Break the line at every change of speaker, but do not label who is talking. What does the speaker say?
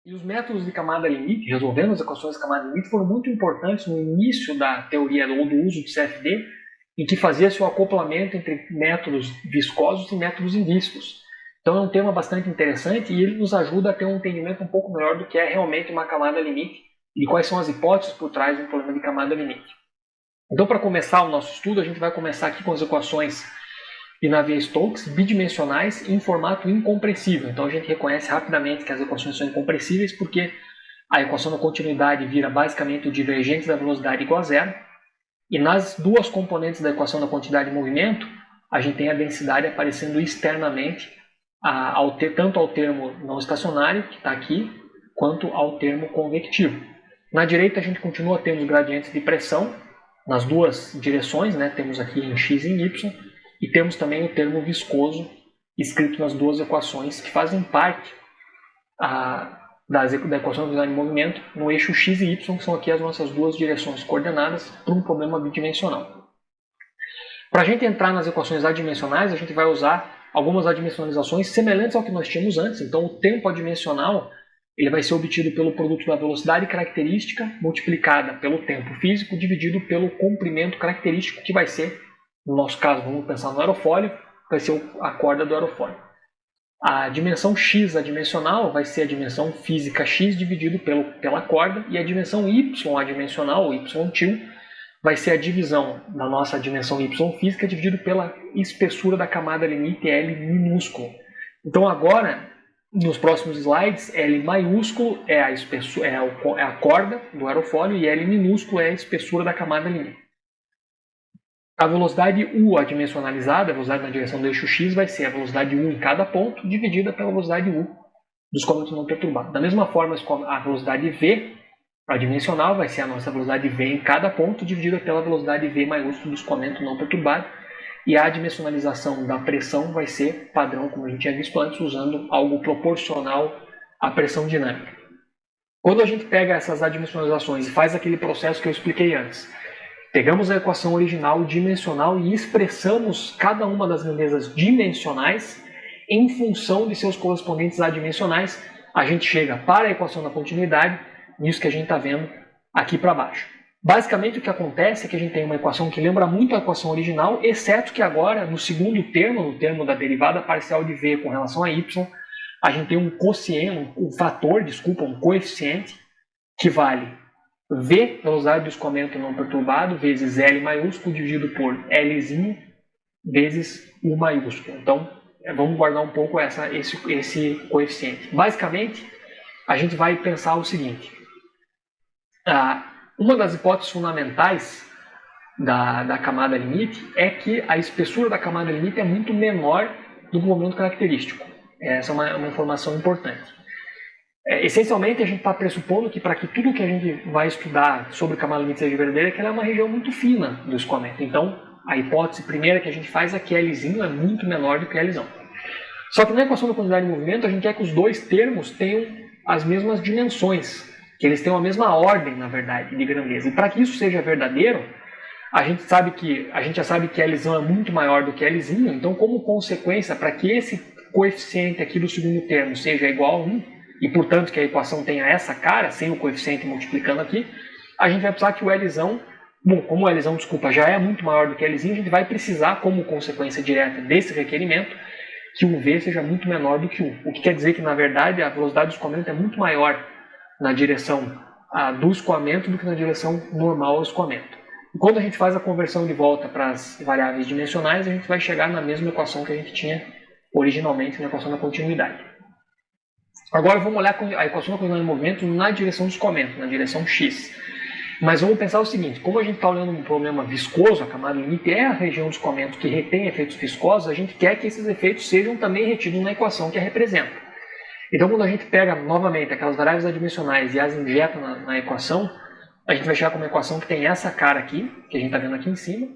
E os métodos de camada limite, resolvendo as equações de camada limite, foram muito importantes no início da teoria ou do uso de CFD, em que fazia-se o acoplamento entre métodos viscosos e métodos invíscos. Então é um tema bastante interessante e ele nos ajuda a ter um entendimento um pouco melhor do que é realmente uma camada limite e quais são as hipóteses por trás de um problema de camada limite. Então, para começar o nosso estudo, a gente vai começar aqui com as equações de Navier-Stokes bidimensionais em formato incompressível. Então a gente reconhece rapidamente que as equações são incompressíveis porque a equação da continuidade vira basicamente o divergente da velocidade igual a zero, e nas duas componentes da equação da quantidade de movimento a gente tem a densidade aparecendo externamente tanto ao termo não estacionário, que está aqui, quanto ao termo convectivo. Na direita a gente continua tendo os gradientes de pressão nas duas direções, né? Temos aqui em x e em y, e temos também o termo viscoso escrito nas duas equações que fazem parte da equação de movimento no eixo x e y, que são aqui as nossas duas direções coordenadas para um problema bidimensional. Para a gente entrar nas equações adimensionais, a gente vai usar algumas adimensionalizações semelhantes ao que nós tínhamos antes. Então, o tempo adimensional ele vai ser obtido pelo produto da velocidade característica multiplicada pelo tempo físico dividido pelo comprimento característico, que vai ser, no nosso caso, vamos pensar no aerofólio, vai ser a corda do aerofólio. A dimensão x adimensional vai ser a dimensão física x dividido pela corda, e a dimensão y adimensional, o y-til, vai ser a divisão da nossa dimensão y física dividido pela espessura da camada limite L minúsculo. Então agora, nos próximos slides, L maiúsculo é a corda do aerofólio e L minúsculo é a espessura da camada limite. A velocidade U adimensionalizada, a velocidade na direção do eixo x, vai ser a velocidade U em cada ponto dividida pela velocidade U dos escoamentos não perturbados. Da mesma forma, a velocidade V adimensional vai ser a nossa velocidade V em cada ponto dividida pela velocidade V maiúsculo do escoamento não perturbado. E a adimensionalização da pressão vai ser padrão, como a gente tinha visto antes, usando algo proporcional à pressão dinâmica. Quando a gente pega essas adimensionalizações e faz aquele processo que eu expliquei antes, pegamos a equação original dimensional e expressamos cada uma das grandezas dimensionais em função de seus correspondentes adimensionais, a gente chega para a equação da continuidade, nisso que a gente está vendo aqui para baixo. Basicamente o que acontece é que a gente tem uma equação que lembra muito a equação original, exceto que agora no segundo termo, no termo da derivada parcial de v com relação a y, a gente tem um coeficiente que vale v, velocidade do escoamento não perturbado, vezes L maiúsculo dividido por Lzinho vezes U maiúsculo. Então vamos guardar um pouco esse coeficiente. Basicamente a gente vai pensar o seguinte. Uma das hipóteses fundamentais da camada limite é que a espessura da camada limite é muito menor do que o movimento característico. Essa é uma informação importante. Essencialmente, a gente está pressupondo que para que tudo que a gente vai estudar sobre camada limite seja verdadeira, que ela é uma região muito fina do escoamento. Então, a hipótese primeira que a gente faz é que Lzinho é muito menor do que Lzão. Só que na equação da quantidade de movimento, a gente quer que os dois termos tenham as mesmas dimensões, que eles tenham a mesma ordem, na verdade, de grandeza. E para que isso seja verdadeiro, a gente já sabe que Lzão é muito maior do que Lzinho, então como consequência, para que esse coeficiente aqui do segundo termo seja igual a 1, e portanto que a equação tenha essa cara, sem o coeficiente multiplicando aqui, a gente vai precisar que o Lzão, como o Lzão, já é muito maior do que Lzinho, a gente vai precisar, como consequência direta desse requerimento, que o V seja muito menor do que U. O que quer dizer que, na verdade, a velocidade do escoamento é muito maior na direção do escoamento do que na direção normal ao escoamento. E quando a gente faz a conversão de volta para as variáveis dimensionais, a gente vai chegar na mesma equação que a gente tinha originalmente na equação da continuidade. Agora vamos olhar a equação da continuidade de movimento na direção do escoamento, na direção x. Mas vamos pensar o seguinte, como a gente está olhando um problema viscoso, a camada limite é a região do escoamento que retém efeitos viscosos, a gente quer que esses efeitos sejam também retidos na equação que a representa. Então quando a gente pega novamente aquelas variáveis adimensionais e as injeta na equação, a gente vai chegar com uma equação que tem essa cara aqui, que a gente está vendo aqui em cima,